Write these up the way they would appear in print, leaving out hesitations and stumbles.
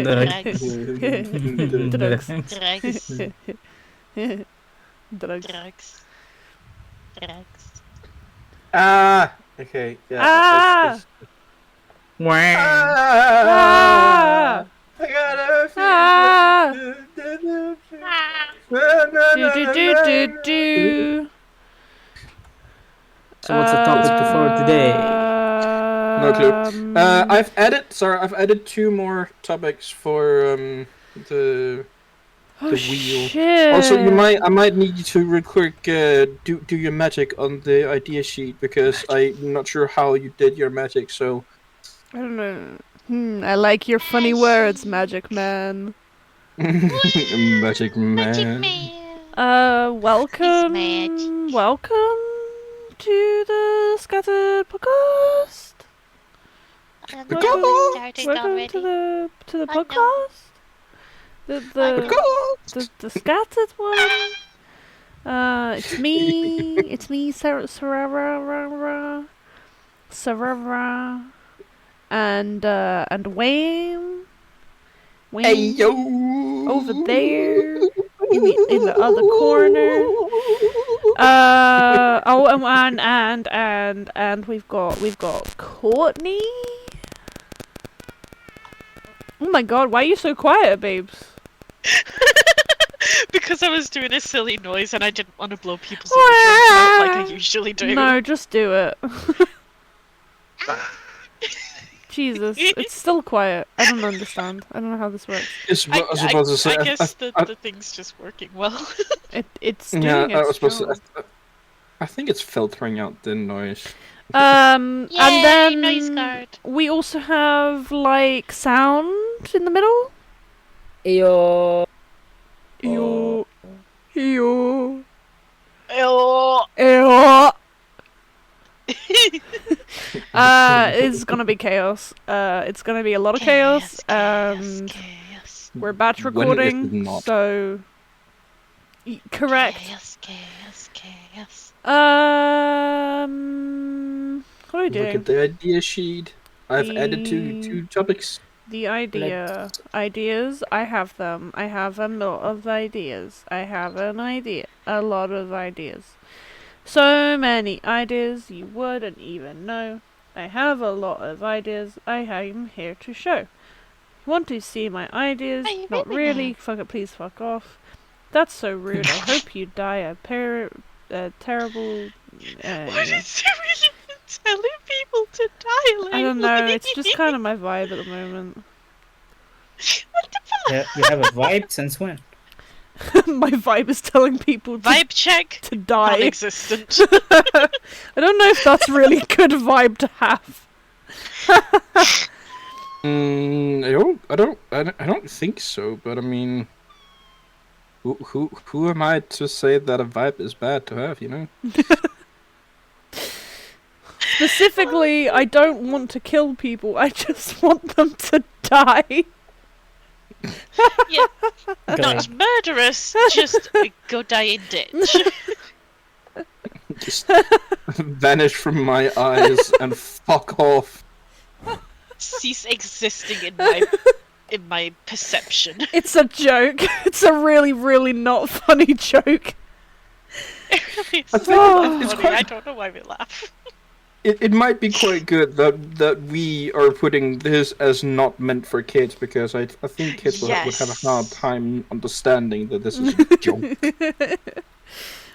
Drugs. Drugs. Drugs. Drugs. Drugs. Okay, yeah. Ah! Wah. Ah! I got a Ah! feeling. Do. So what's the topic for today? No clue. I've added 2 more topics for the wheel. Shit. Also, I might need you to real quick do your magic on the idea sheet because I'm not sure how you did your magic. So I don't know. I like your funny words, Magic Man. magic man. Magic man. Welcome magic. welcome to the Scattered Podcast. The Welcome started Welcome already. to the Oh, no. podcast. The Scattered one. It's me, Sarah, and Wayne. Hey yo! Over there in the other corner. And we've got Courtney. Oh my god, why are you so quiet, babes? Because I was doing a silly noise and I didn't want to blow people's eardrums out like I usually do. No, just do it. Jesus, it's still quiet. I don't understand. I don't know how this works. I I guess the thing's just working well. It's doing Yeah, I its was supposed job. to. I think it's filtering out the noise. And Yay, then noise guard. we also have like sound in the middle. Ayo. Yo, yo, Oh. yo. It's gonna be chaos. It's gonna be a lot of chaos, and chaos. we're batch When is recording, it not? so correct. Chaos. What are we Look doing? at the idea sheet. I've added two topics. The ideas, I have them. I have a lot of ideas. I have an idea. A lot of ideas. So many ideas you wouldn't even know. I have a lot of ideas I am here to show. You want to see my ideas? Are you Not really really. now? Fuck it, please fuck off. That's so rude. I hope you die a terrible... What is it really telling people to die lately? I don't know, it's just kind of my vibe at the moment. What the fuck? Yeah, you have a vibe since when? My vibe is telling people to, Vibe check. to die. Non-existent. I don't know if that's really good vibe to have. I don't think so. But I mean, who am I to say that a vibe is bad to have? You know. Specifically, I don't want to kill people. I just want them to die. Yeah, Okay. not murderous. Just go die in ditch. Just vanish from my eyes and fuck off. Cease existing in my perception. It's a joke. It's a really, really not funny joke. It's I think so it's funny. quite- I don't know why we laugh. It might be quite good that we are putting this as not meant for kids because I think kids would have a hard time understanding that this is a joke.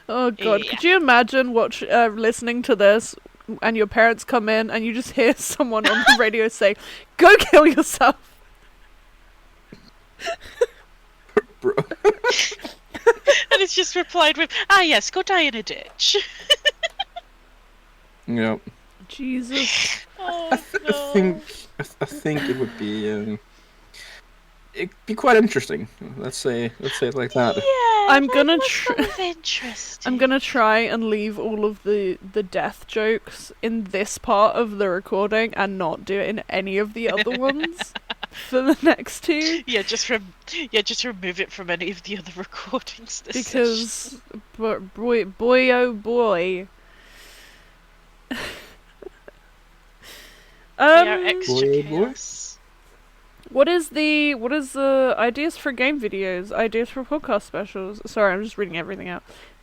Oh god, Yeah. could you imagine listening to this and your parents come in and you just hear someone on the radio say, "Go kill yourself." Bro. And it's just replied with, "Ah yes, go die in a ditch." Yeah. Jesus. Oh, I think it would be it'd be quite interesting. Let's say it like that. Yeah, I'm gonna what's tr- sort of interesting. I'm gonna try and leave all of the death jokes in this part of the recording and not do it in any of the other ones for the next two. Yeah, just remove it from any of the other recordings. This Because boy oh boy. they are extra Boy, oh boy. chaos. What is the ideas for game videos? Ideas for podcast specials? Sorry, I'm just reading everything out.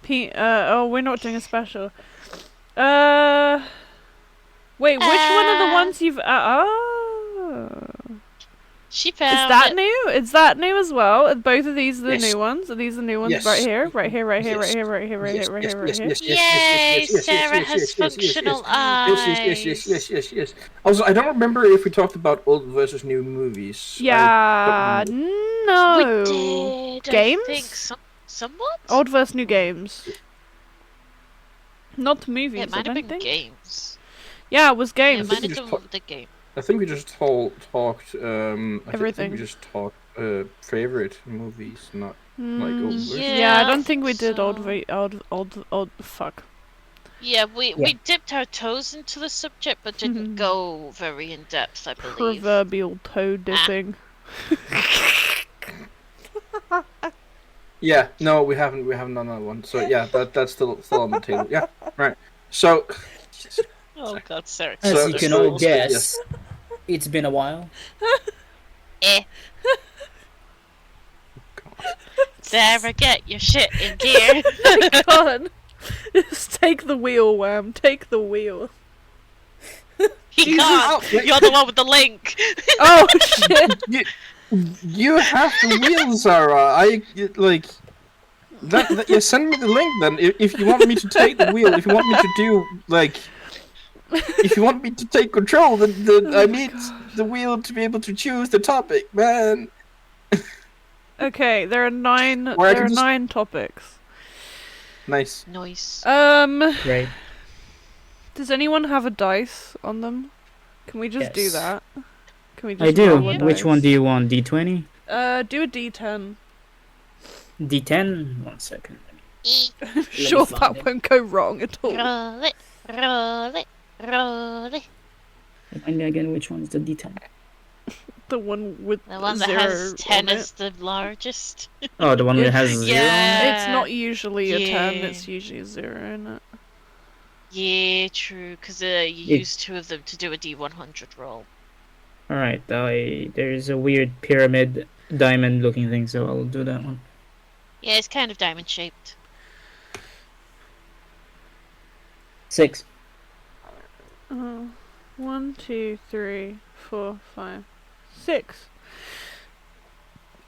Oh, we're not doing a special. Wait, which one of the ones you've? She Is found that it. new? Is that new as well? Are both of these the Yes. new ones? Are these the new ones? Yes. Right here, right here, right here, Yes. right here, right here, right here, right here, right here. Yay, Sarah has functional eyes. Yes. Also, I don't remember if we talked about old versus new movies. Yeah, We no. did. Games? I think somewhat. Old versus new games. Not movies, It I might have don't been think. games. Yeah, it was Yeah, it games. might we have just been the game. I think we just talked. I Everything. think we just talked favorite movies, not like old versus. Yeah, I don't think we did so- old. Fuck. Yeah, we dipped our toes into the subject, but didn't go very in depth. I believe. Proverbial toe dipping. Yeah, no, we haven't done that one. So yeah, that's still on the table. Yeah, right. So Oh God, Sarah. As So- you can so- all guess, it's been a while. Eh. Sarah, get your shit in gear. God. Just take the wheel, Wham. Take the wheel. He can't. Wait. You're the one with the link. Oh shit. you have the wheel, Sarah. Like that. Yeah, send me the link then. If you want me to take the wheel, if you want me to do like, if you want me to take control, then I need the wheel to be able to choose the topic, man. Okay, there are nine. Or I There are can just- 9 topics. Nice. Noise. Great. Does anyone have a dice on them? Can we just do Yes. that? Can we just I do. roll a Which dice? one do you want? D20? Do a D10. D10? 1 second. Sure, find that it. won't go wrong at all. Roll it, roll it, roll it. Remind me again which one is the D10. The one with The one that 0 has 10 on it. is the largest. Oh, the one that has 0? Yeah. It's not usually a 10. Yeah. It's usually a 0, isn't it? Yeah, true, because you use 2 of them to do a D100 roll. Alright, there's a weird pyramid diamond looking thing, so I'll do that one. Yeah, it's kind of diamond shaped. 6. 1, 2, 3, 4, 5, 6.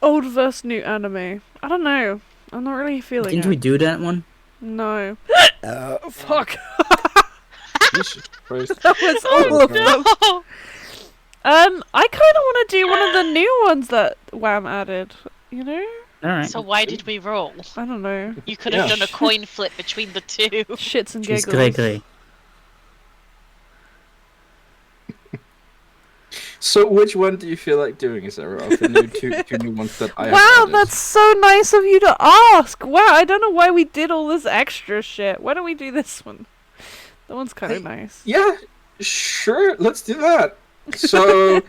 Old versus new anime. I don't know. I'm not really feeling Didn't it. we do that one? No. Fuck. Jesus Christ. That was all of them. No! I kind of want to do one of the new ones that Wham added. You know? Alright. So why did we roll? I don't know. You could have Yeah. done a coin flip between the 2. Shits and She's giggles. cray. So which one do you feel like doing, Sarah? Of the new two new ones that I have Wow, added? that's so nice of you to ask. Wow, I don't know why we did all this extra shit. Why don't we do this one? That one's kind of Hey, nice. Yeah, sure. Let's do that. So,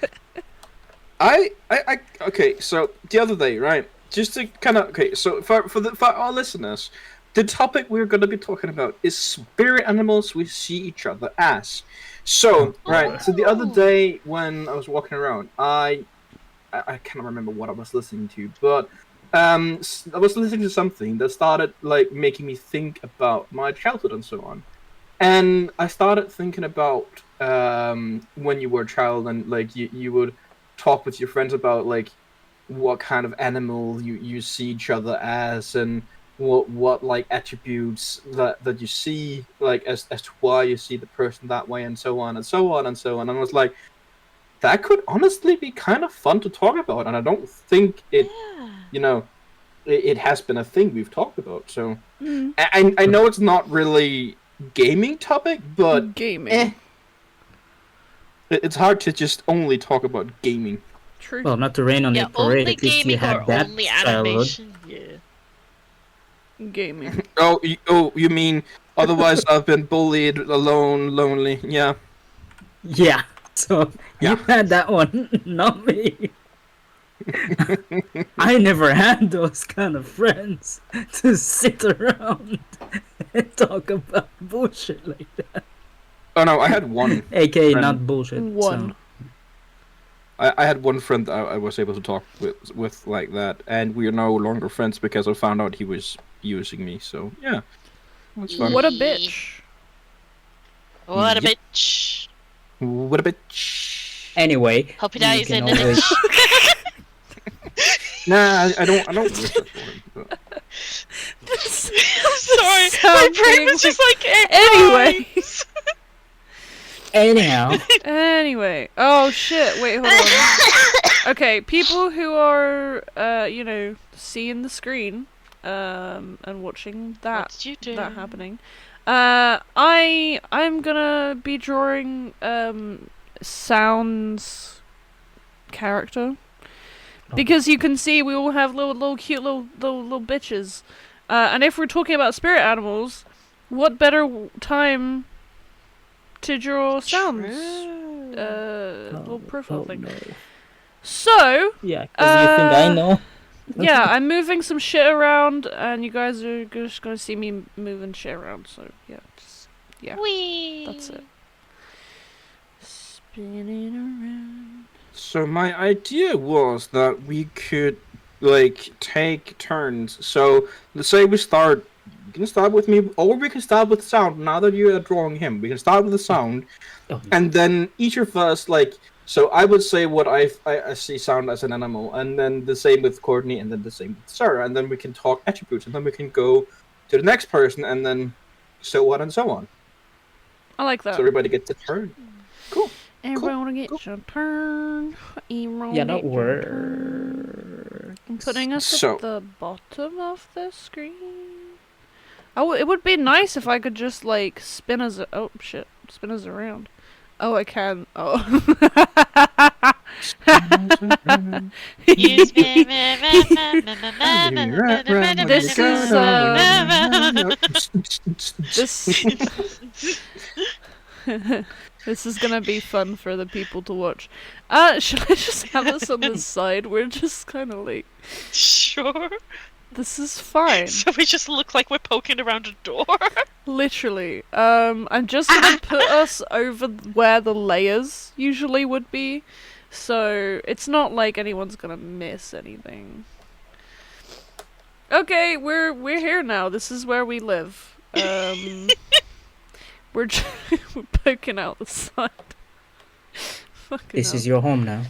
okay. So the other day, right? Just to kind of So for our listeners, the topic we're going to be talking about is spirit animals we see each other as. So right. So the other day when I was walking around, I cannot remember what I was listening to, but I was listening to something that started like making me think about my childhood and so on. And I started thinking about when you were a child and like you would talk with your friends about like what kind of animal you see each other as and what like attributes that you see like as to why you see the person that way and so on and so on and so on. And I was like, that could honestly be kind of fun to talk about, and I don't think it it has been a thing we've talked about. So I know it's not really gaming topic, but Gaming. it's hard to just only talk about gaming. True. Well, not to rain on Yeah, your parade, only at least you gaming had or that only childhood. animation. Yeah. Gaming. Oh, you mean otherwise I've been bullied, alone, lonely. Yeah. Yeah, so Yeah. you had that one, not me. I never had those kind of friends to sit around and talk about bullshit like that. Oh no, I had one. AKA Friend. not bullshit. One. I had one friend that I was able to talk with like that, and we are no longer friends because I found out he was using me. So yeah, that's fun. What a bitch. What a Yep. bitch. What a bitch. Anyway, Hope he you dies can in an always- Nah, I don't wish that for him. But... I'm sorry. My Sound brain being was just like, Anyway. Anyhow, Anyway. Oh shit, wait, hold on. Okay, people who are, seeing the screen, and watching What that did you do? that happening. I'm gonna be drawing Sound's character. Because you can see we all have little cute little bitches. And if we're talking about spirit animals, what better time to draw Sound's little profile thing. no. So, Yeah, because you think I know. yeah, I'm moving some shit around, and you guys are just gonna see me moving shit around. So yeah, Whee! that's it. Spinning around. So my idea was that we could like take turns. So let's say we start. You can start with me, or we can start with Sound. Now that you are drawing him, we can start with the Sound, Oh, and then each of us like. So I would say what I see Sound as an animal, and then the same with Courtney, and then the same with Sarah, and then we can talk attributes, and then we can go to the next person, and then so on and so on. I like that. So everybody gets a turn. Cool. Everybody wanna get cool. your turn. Everyone yeah, get that your turn. works. I'm putting us So- at the bottom of the screen. Oh, it would be nice if I could just like spin us. Oh shit, spin us around. Oh, I can. Oh. You spin This is, This this is gonna be fun for the people to watch. Should I just have us on the side? We're just kind of like, Sure. this is fine. So we just look like we're poking around a door. Literally. I'm just gonna put us over where the layers usually would be, so it's not like anyone's gonna miss anything. Okay, we're here now. This is where we live. We're we're poking out the side. Fucking This hell. is your home now.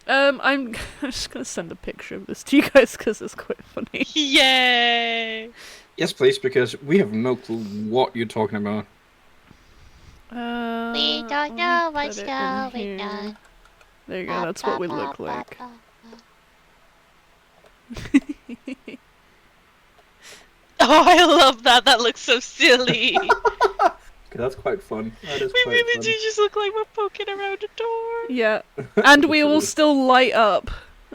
I'm just gonna send a picture of this to you guys because it's quite funny. Yay! Yes, please, because we have no clue what you're talking about. We let don't me know put what's it in going here. on. There you go. That's what we look like. Oh, I love that. That looks so silly. Okay, that's quite fun. That is We quite really fun. do just look like we're poking around a door. Yeah, and we will still light up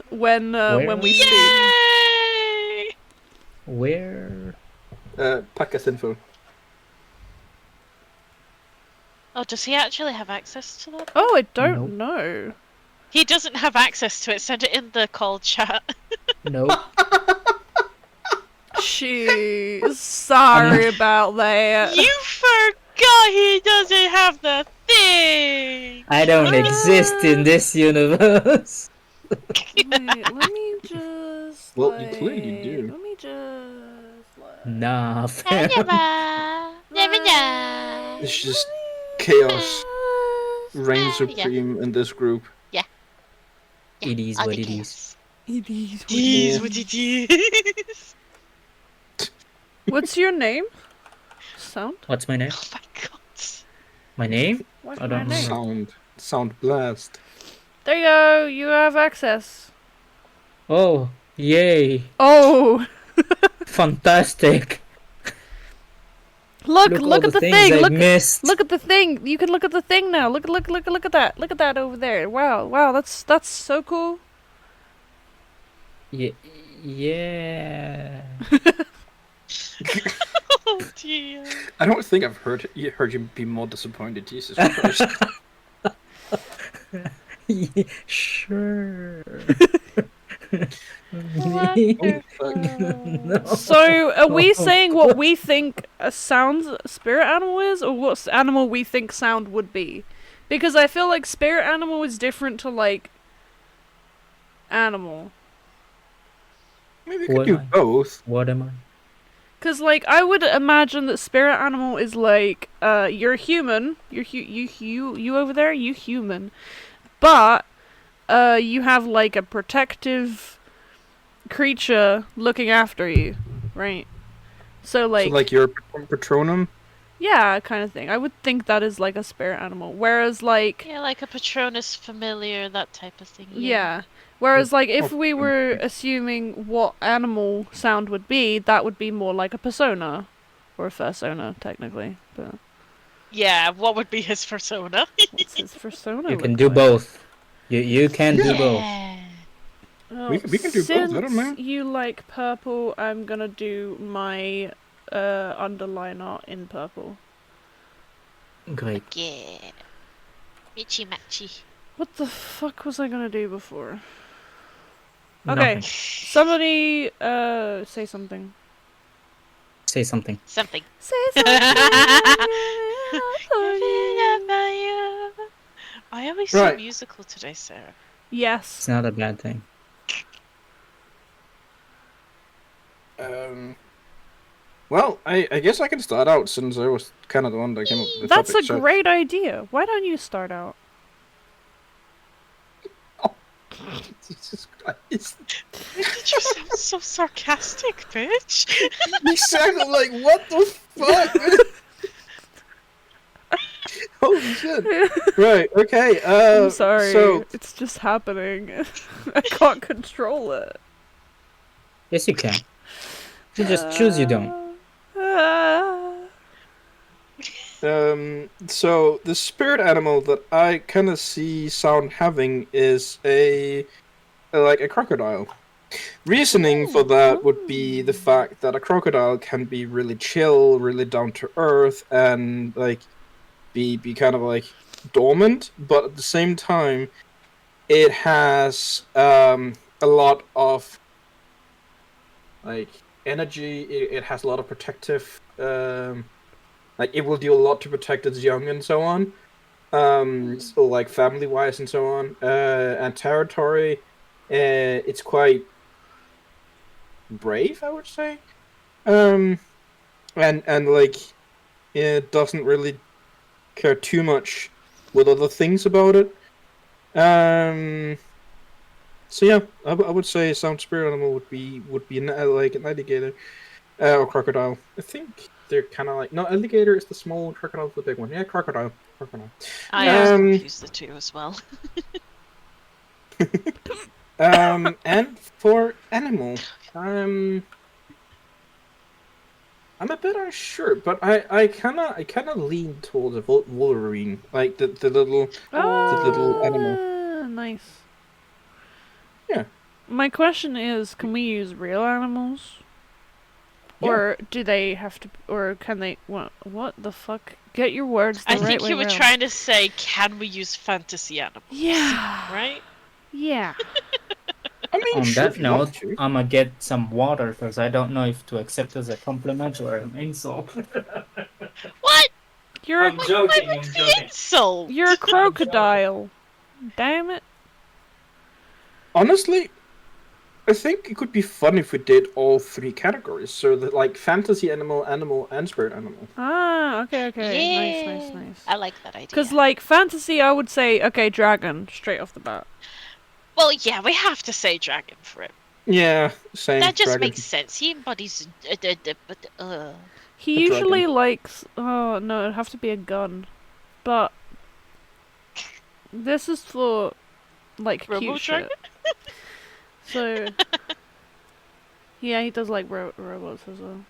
when we speak. Yay! Where? Podcast info. Oh, does he actually have access to that? Oh, I don't Nope. know. He doesn't have access to it. Send it in the call chat. Nope. She's sorry about that. You forgot he doesn't have the thing. I don't exist in this universe. Wait, let me just. Well, you clearly do. Let me just. Nah, fam. It's just chaos reigns Yeah. supreme in this group. It is All what the it is. It is. chaos. It is what it is. What's your name? Sound? What's my name? Oh my god. My name? What's I my don't know. name? Sound blast. There you go. You have access. Oh, yay. Oh, Fantastic. look all at the things thing. I Look missed. at the thing. You can look at the thing now. Look at that. Look at that over there. Wow. That's so cool. Yeah. Oh dear. I don't think I've heard you be more disappointed. Jesus Christ. Yeah, sure. No. So, are we Oh, saying what we think a Sound's spirit animal is, or what animal we think Sound would be? Because I feel like spirit animal is different to like animal. Maybe we could What do am I? both. What am I? Cause like I would imagine that spirit animal is like you're human, you over there, you human, but you have like a protective creature looking after you, right? So So like your Patronum. yeah, kind of thing. I would think that is like a spirit animal. Whereas like Yeah, like a Patronus familiar, that type of thing. yeah. Whereas like if Oh, we were assuming what animal sound would be, that would be more like a persona. Or a fursona, technically. But Yeah, what would be his persona? what's his persona You can look do like? both. You can do both. Yeah. Oh, We can do both, I don't know. Since you like purple, I'm gonna do my underliner in purple. Great. Yeah. Mitchy matchy. What the fuck was I gonna do before? Nothing. Okay, somebody say something. Say something. Something. Say something. I always Right. so musical today, Sarah. Yes. It's not a bad thing. Well, I guess I can start out since I was kind of the one that came up with the That's topic. a So- great idea. Why don't you start out? Jesus Christ. Why did you sound so sarcastic, bitch? You sounded like, what the fuck? Holy shit. Right, okay. I'm sorry. So, It's just happening. I can't control it. Yes, you can. You just choose you don't. so the spirit animal that I kind of see Sound having is like a crocodile. Reasoning for that would be the fact that a crocodile can be really chill, really down to earth, and like be kind of like dormant, but at the same time, it has a lot of like energy. It has a lot of protective. Like it will do a lot to protect its young and so on. So like family wise and so on. And territory, it's quite brave, I would say. And like it doesn't really care too much with other things about it. So yeah, I would say sound spirit animal would be like an alligator or crocodile. I think they're kind of like no, alligator is the small one, crocodile is the big one. Yeah, crocodile. I always Um, confuse the two as well. And for animal, I'm a bit unsure, but I kind of lean towards a Wolverine, like the little animal. Nice. Yeah. My question is, can we use real animals? Yeah. Or do they have to, or can they, what the fuck? Get your words the I right think way you were round. trying to say, can we use fantasy animals? Yeah. Right? Yeah. I mean, On sure, that if you want note, to. I'ma get some water because I don't know if to accept as a compliment or an insult. What? You're a, I'm joking. Why I'm would the joking. insult? you're a crocodile. Damn it. Honestly, I think it could be fun if we did all three categories. So that like fantasy animal, and spirit animal. Ah, okay. Yeah. Nice. I like that idea. Because, like, fantasy, I would say, okay, dragon, straight off the bat. Well, yeah, we have to say dragon for it. Yeah, same. That just dragon. makes sense. He embodies. He A usually dragon. likes. Oh, no, it'd have to be a gun. But. This is for, like, Robo cute shit. dragon? So. Yeah, he does like robots as well.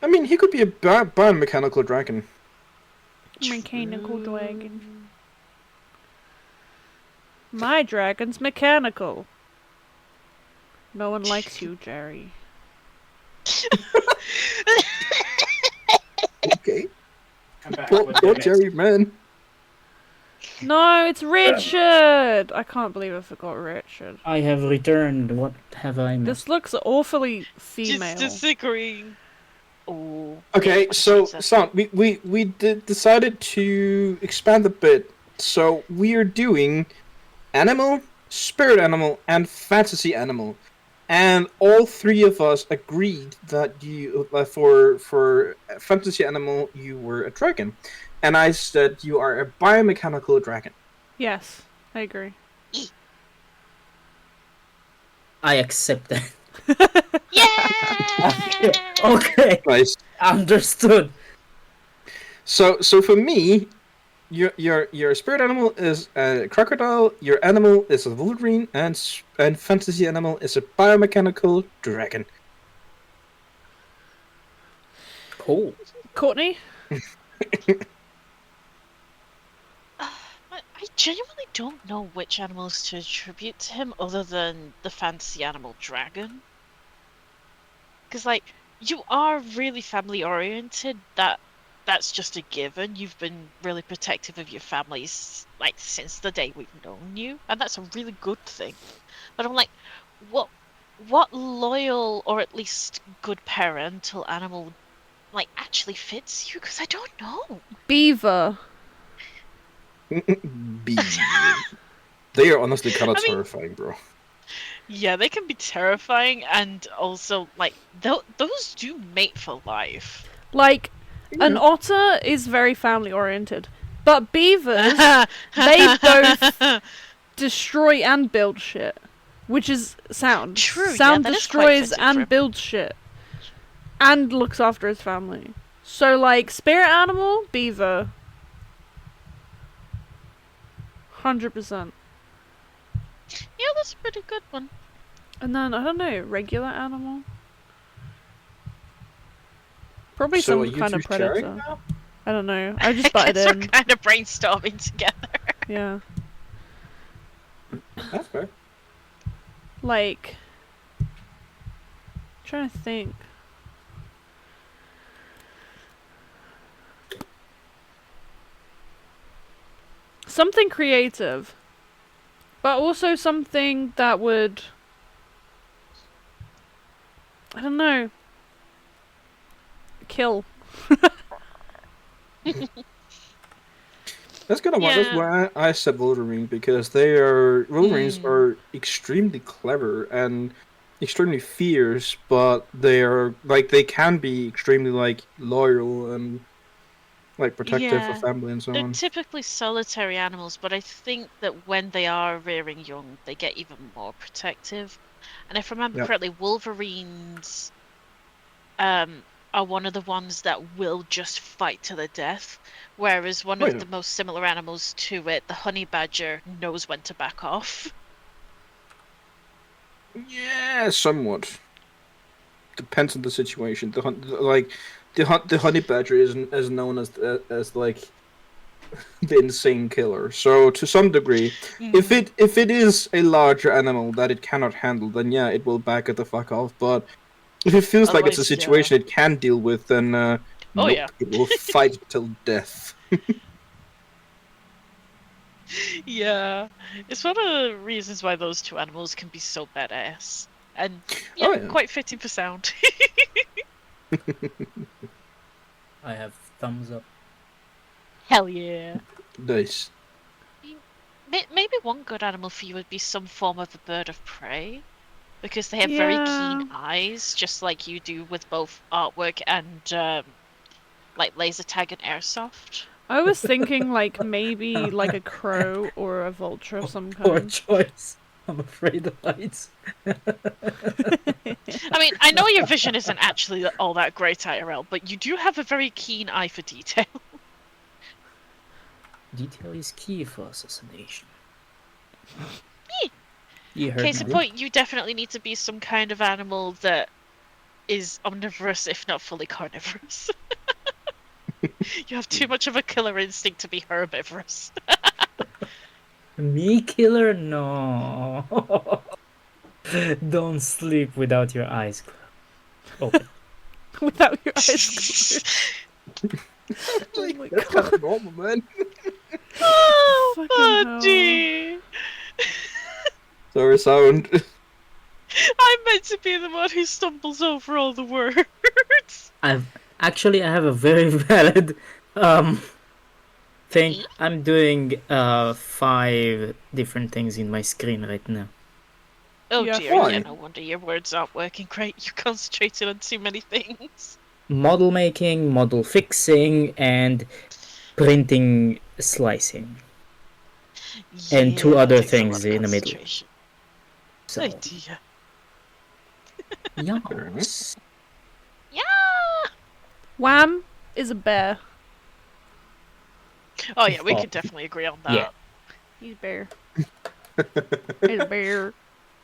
I mean, he could be a biomechanical dragon. Mechanical dragon. My dragon's mechanical. No one likes you, Jerry. Okay. I'm back Poor, with the poor next- Jerry, man. No, it's Richard! I can't believe I forgot Richard. I have returned. What have I missed? This looks awfully female. Just disagreeing. Oh. Okay, what so is that? Son, we decided to expand a bit. So we are doing animal, spirit animal, and fantasy animal. And all three of us agreed that you, for fantasy animal, you were a dragon, and I said you are a biomechanical dragon. Yes, I agree. I accept that. Yeah. Okay. Nice. Understood. So for me, your spirit animal is a crocodile. Your animal is a wolverine, and fantasy animal is a biomechanical dragon. Cool. Courtney? I genuinely don't know which animals to attribute to him other than the fantasy animal dragon. Because, like, you are really family oriented. That's just a given. You've been really protective of your families, like, since the day we've known you, and that's a really good thing. But I'm like, what loyal or at least good parental animal, like, actually fits you? Because I don't know. Beaver. B. They are honestly kind of I mean- terrifying, bro. Yeah, they can be terrifying, and also, like, those do mate for life. Like, an otter is very family oriented. But beavers, they both destroy and build shit. Which is Sound. True, yeah, Sound that is quite destroys fitting for him. and builds shit. And looks after his family. So, like, spirit animal, beaver. 100%. Yeah, that's a pretty good one. And then, I don't know, regular animal? Probably So are some you kind of two sharing predator. now? I don't know. I just butted We're in. kind of brainstorming together. Yeah. That's fair. Like, trying to think. Something creative, but also something that would, I don't know, kill. That's kind of that's Yeah. why I said Wolverine, because Wolverines are extremely clever and extremely fierce, but they are like they can be extremely like loyal and like protective Yeah. of family and so They're on. typically solitary animals, but I think that when they are rearing young, they get even more protective. And if I remember Yep. correctly, Wolverines are one of the ones that will just fight to the death, whereas one Oh, of yeah. the most similar animals to it, the honey badger, knows when to back off. Yeah, somewhat. Depends on the situation. The honey badger is known as like the insane killer. So to some degree, if it is a larger animal that it cannot handle, then yeah, it will back it the fuck off. But if it feels like it's a Otherwise, yeah. situation it can deal with, then nope, yeah. it will fight till death. Yeah, it's one of the reasons why those two animals can be so badass. And yeah, Oh, yeah. quite fitting for Sound. I have thumbs up. Hell yeah. Nice. Maybe one good animal for you would be some form of a bird of prey. Because they have very Yeah. keen eyes, just like you do with both artwork and like laser tag and airsoft. I was thinking like maybe like a crow or a vulture of some Poor kind. choice. I'm afraid of heights. I mean, I know your vision isn't actually all that great IRL, but you do have a very keen eye for detail. Detail is key for assassination. Yeah. You heard Case in me. point, you definitely need to be some kind of animal that is omnivorous, if not fully carnivorous. You have too much of a killer instinct to be herbivorous. Me killer? No. Don't sleep without your eyes closed. Open. Without your eyes closed. Oh my That's god. kind of normal, man. Oh, Fucking hell. buddy! Sorry, Sound. I'm meant to be the one who stumbles over all the words. I have a very valid thing. I'm doing 5 different things in my screen right now. Oh Yeah, dear, why? yeah, no wonder your words aren't working great. You're concentrating on too many things. Model making, model fixing, and printing slicing. And 2 Yeah, that other takes a lot things of in the middle. concentration. So, Oh dear. yes. Yeah! Wham is a bear. Oh yeah, we Oh, can definitely agree on that. yeah. He's a bear. He's a bear.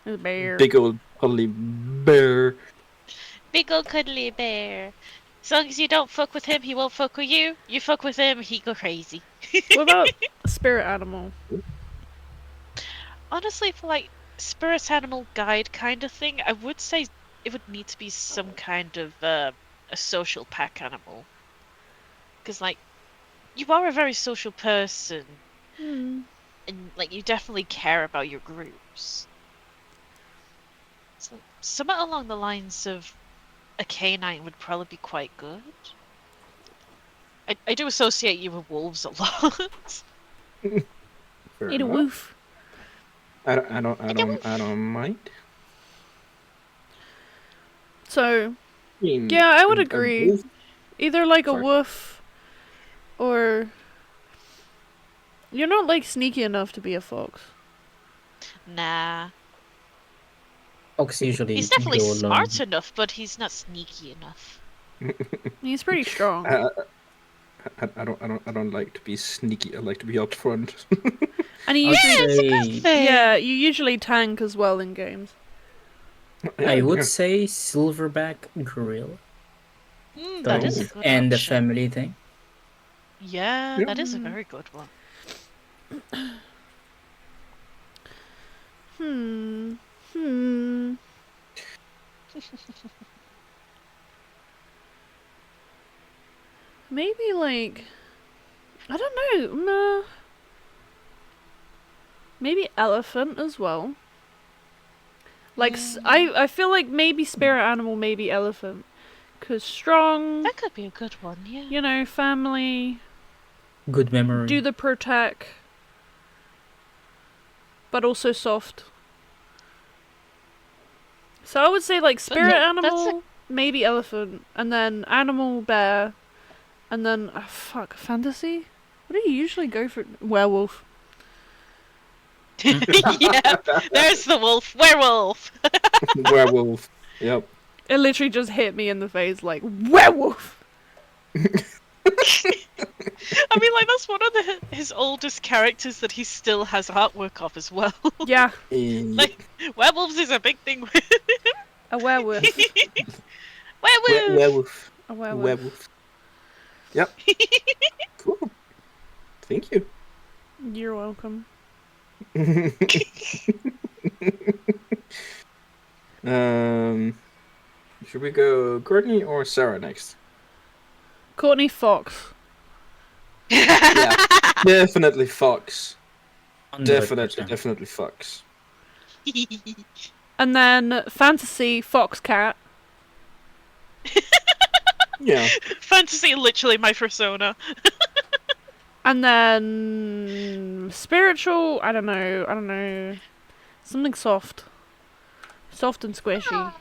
He's a bear. Big old cuddly bear. Big ol' cuddly bear. As long as you don't fuck with him, he won't fuck with you. You fuck with him, he go crazy. What about a spirit animal? Honestly, for like spirit animal guide kind of thing, I would say it would need to be some kind of a social pack animal. Because like, you are a very social person, Hmm. and like you definitely care about your groups. So something along the lines of a canine would probably be quite good. I do associate you with wolves a lot. Fair Eat a enough. woof. I don't mind. So, I mean, yeah, I would a agree. wolf- Either like a Sorry. woof, or you're not like sneaky enough to be a fox. Nah. Fox usually He's definitely go alone. smart enough, but he's not sneaky enough. He's pretty strong. I don't like to be sneaky. I like to be up front. And he I would usually, say, yeah, you usually tank as well in games. I would say silverback gorilla. That is a Those good and the option. family thing. Yeah, Yeah. that is a very good one. Hmm. Maybe like, I don't know. No. Maybe elephant as well. Like I feel like maybe spirit animal, maybe elephant, 'cause strong. That could be a good one, yeah. You know, family. Good memory. Do the protect, but also soft. So I would say like spirit yeah, that's animal, maybe elephant, and then animal bear, and then fantasy. What do you usually go for? Werewolf. Yeah, there's the wolf. Werewolf! Werewolf. Yep. It literally just hit me in the face like werewolf. I mean, like, that's one of his oldest characters that he still has artwork of as well. Yeah, Like, werewolves is a big thing with him. a werewolf. Werewolf! Werewolf. A werewolf. Werewolf. Yep. Cool. Thank you. You're welcome. Should we go Courtney or Sarah next? Courtney Fox. Yeah, definitely Fox. 100%. Definitely Fox. And then fantasy Fox Cat. Yeah. Fantasy, literally my persona. And then spiritual, I don't know. Something soft. Soft and squishy.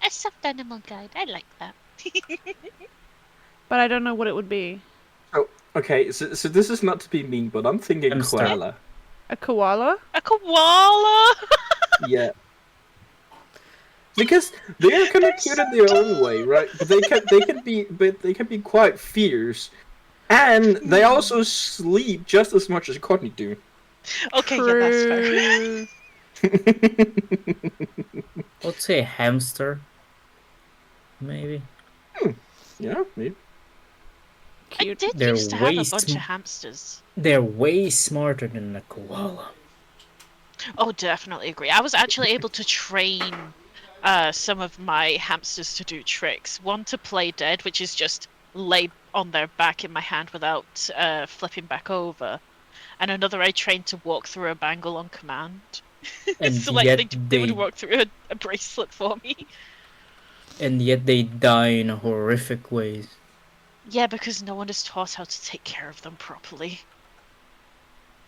A soft animal guide, I like that. But I don't know what it would be. Okay, so this is not to be mean, but I'm thinking Hamster. koala. A koala? A koala! Yeah. Because they are kind of cute in their own way, right? But they can be quite fierce, and they also sleep just as much as Courtney do. Okay, yeah, that's fair. True. I'd say hamster. Maybe. Yeah, maybe. I Cute. did They're used to have a way bunch sm- of hamsters. They're way smarter than a koala. Oh, definitely agree. I was actually able to train some of my hamsters to do tricks. One to play dead, which is just lay on their back in my hand without flipping back over. And another I trained to walk through a bangle on command. And So like yet they would walk through a bracelet for me. And yet they die in horrific ways. Yeah, because no one is taught how to take care of them properly.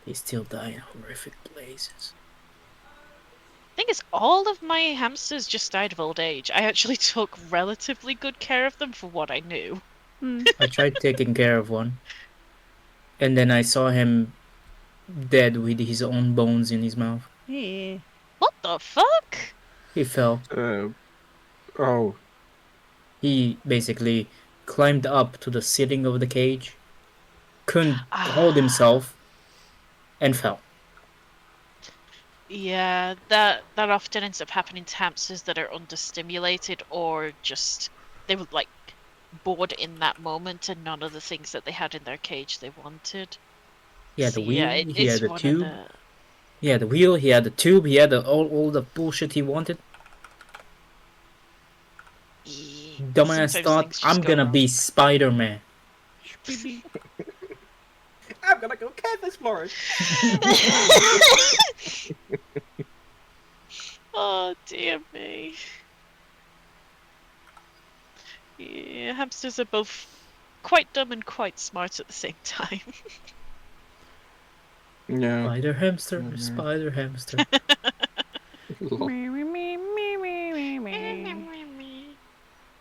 They still die in horrific places. Thing is, all of my hamsters just died of old age. I actually took relatively good care of them for what I knew. I tried taking care of one, and then I saw him dead with his own bones in his mouth. Yeah. What the fuck? He fell. Oh. He basically climbed up to the ceiling of the cage, couldn't hold himself, and fell. Yeah, that often ends up happening to hamsters that are understimulated or just they were like bored in that moment and none of the things that they had in their cage they wanted. He had the So, wheel, yeah, he it's had the one tube, of the he had the wheel, he had the tube, he had all the bullshit he wanted. Dumbass sometimes thought, things just I'm go gonna wrong. be Spider-Man. I'm gonna go cat this morning. Oh dear me. Yeah, hamsters are both quite dumb and quite smart at the same time. Yeah. Spider hamster, Mhm. spider hamster.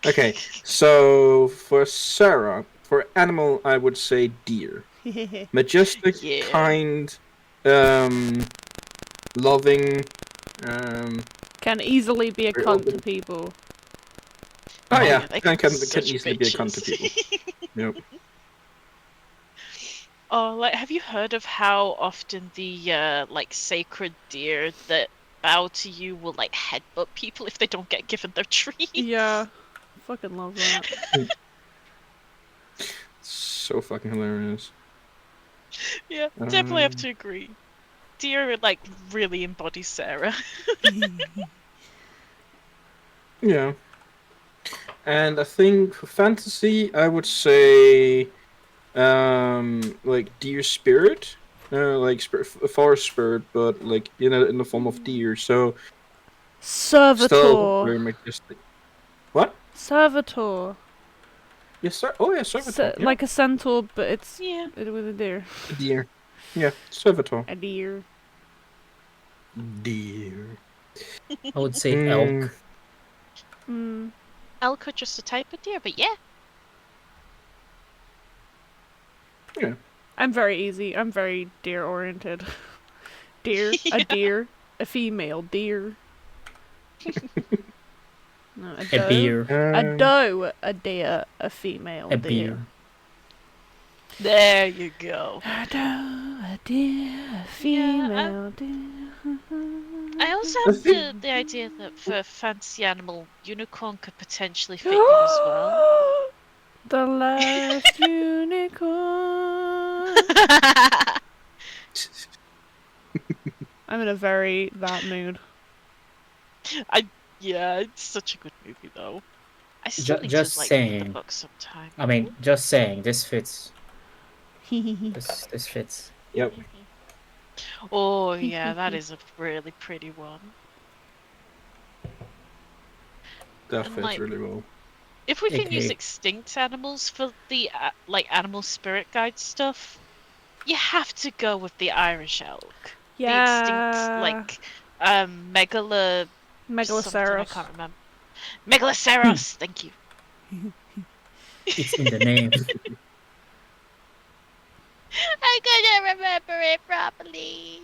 Okay, so for Sarah, for animal, I would say deer. Majestic, Yeah. kind, loving. Can easily be a Very cunt to open. people. Oh yeah, they can such easily be a cunt to bitches. people. Yep. Oh, like, have you heard of how often the like sacred deer that bow to you will like headbutt people if they don't get given their treat? Yeah. Fucking love that. So fucking hilarious. Yeah, definitely have to agree. Deer like really embodies Sarah. Yeah. And I think for fantasy, I would say, like deer spirit, like forest spirit, but like in the form of deer. So still Servitor. very majestic. What? Servitor. Yes, sir. Oh yeah, servitor. Yeah, Like a centaur, but it's Yeah. with a deer. a deer. Yeah, servitor. A deer. Deer. I would say Mm. elk. Mm. Elk are just a type of deer, but yeah. Yeah. I'm very easy. I'm very deer oriented. Deer, a deer, a female deer. No, a doe. A beer. A doe, a deer, a female A deer. beer. There you go. A doe, a deer, a female deer. I also I have think- the idea that for a fancy animal, unicorn could potentially fit you as well. The last unicorn. I'm in a very that mood. Yeah, it's such a good movie though. I still need just to like read the saying. book sometime. I mean, just saying, this fits. This fits. Yep. Oh yeah, that is a really pretty one. That And, fits like, really well. If we can use Okay. extinct animals for the like animal spirit guide stuff, you have to go with the Irish elk. The extinct like megala something, I Megaloceros. can't remember. Megaloceros, thank you. It's in the name. I couldn't remember it properly.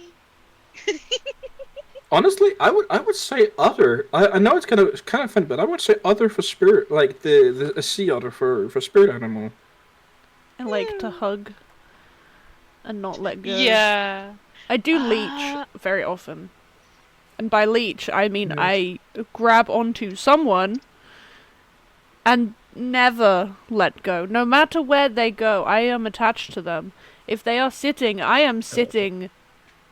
Honestly, I would say otter. I know it's kind of funny, but I would say otter for spirit, like the a sea otter for spirit animal. I like to hug and not let go. Yeah. I do leech very often. And by leech, I mean I grab onto someone and never let go. No matter where they go, I am attached to them. If they are sitting, I am sitting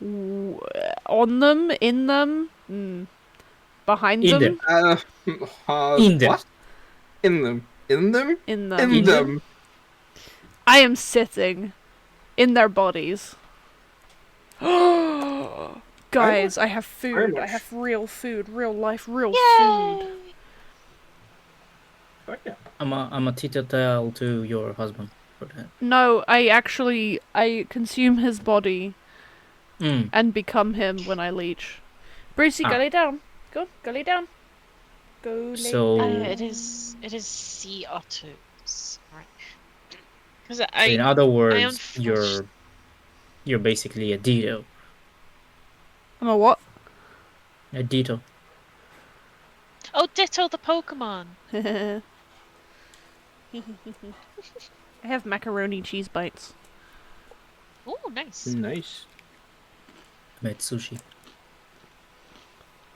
on them, in them, behind In them, In them. What? In them. In them. in them. In In them? them. I am sitting in their bodies. Guys, I have food. I much. have real food, real life, real food. Yay! I'm a tittle to your husband for that. No, I consume his body Mm. and become him when I leech. Brucey, go Ah. lay down. Go lay down. Go lay So- down. It is sea otters, right? Because So in other words, unfortunately- you're basically a Ditto. I'm a what? A Ditto. Oh, Ditto the Pokemon. I have macaroni cheese bites. Oh, nice. Nice. Made sushi.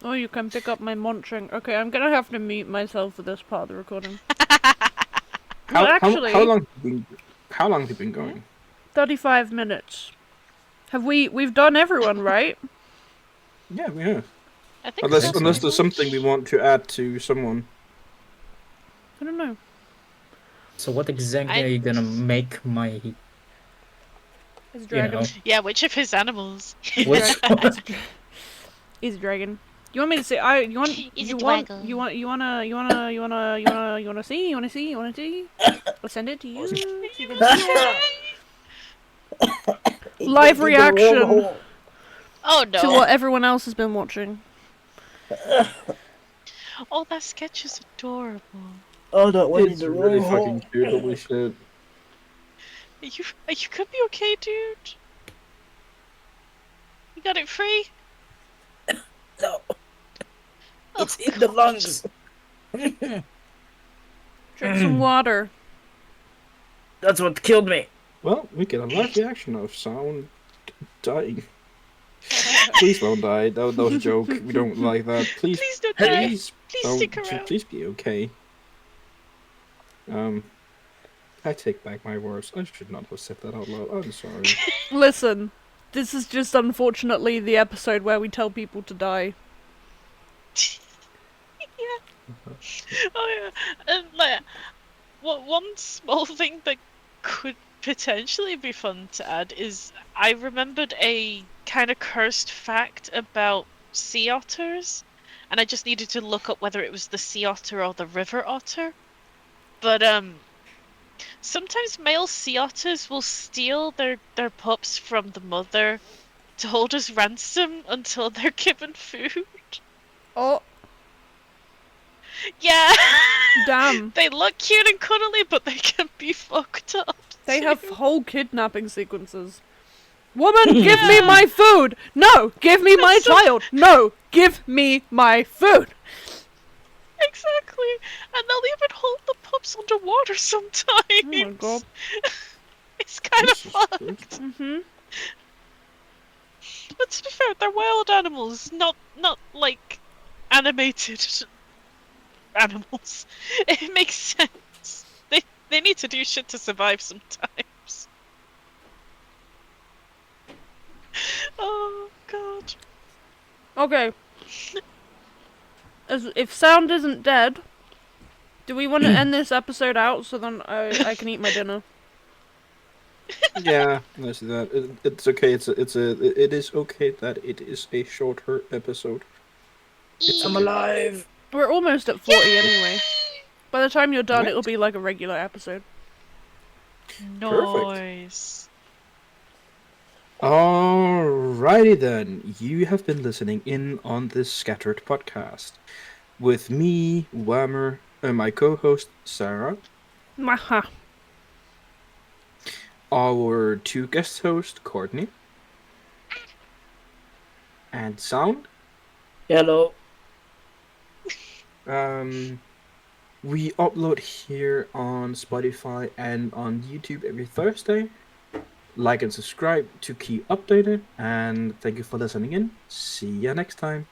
Oh, you can pick up my munching. Okay, I'm gonna have to mute myself for this part of the recording. Well, actually, How long have you been going? 35 minutes. We've done everyone, right? Yeah, we have. I think Unless so. there's something we want to add to someone. I don't know. So what exactly are you gonna make my? It's a You dragon. know, Yeah, which of his animals? which He's a dragon. You want me to say? You want? He's You a want? dragon. You want? You wanna see? You wanna see? You wanna see? I'll send it to you. So you can see it. Live reaction Oh no! to what everyone else has been watching. Oh, that sketch is adorable. Oh, that went in It's the really wrong fucking hole. cute. Holy shit. Are you could be okay, dude. You got it free. No, Oh, it's in the God. lungs. Drink some water. That's what killed me. Well, we get a live reaction of sound dying. Please don't die. That was a joke. We don't like that. Please, Please don't die. please, Please stick around. please be okay. I take back my words. I should not have said that out loud. I'm sorry. Listen, this is just unfortunately the episode where we tell people to die. Yeah. Oh yeah. And like, one small thing that could potentially be fun to add is I remembered a kind of cursed fact about sea otters, and I just needed to look up whether it was the sea otter or the river otter. But sometimes male sea otters will steal their pups from the mother to hold as ransom until they're given food. Oh, Yeah. damn. They look cute and cuddly, but they can be fucked up. They too. have whole kidnapping sequences. Woman, give me my food! No! Give me my child! No! Give me my food! Exactly. And they'll even hold the pups underwater sometimes. Oh my god. It's kind of Jesus fucked. Christ. Mm-hmm. But to be fair, they're wild animals, not like animated animals. It makes sense. They need to do shit to survive sometimes. Oh god. Okay. If sound isn't dead, do we want to end this episode out so then I can eat my dinner? Yeah, let's do that. It's okay. It is okay that it is a shorter episode. I'm alive. We're almost at 40 anyway. By the time you're done, Right. it'll be like a regular episode. Nice. Alrighty then. You have been listening in on this Scattered podcast with me, Whammer, and my co-host Sarah, Maha. our two guest hosts Courtney, and Sound. Hello. We upload here on Spotify and on YouTube every Thursday. Like and subscribe to keep updated, and thank you for listening in. See ya next time.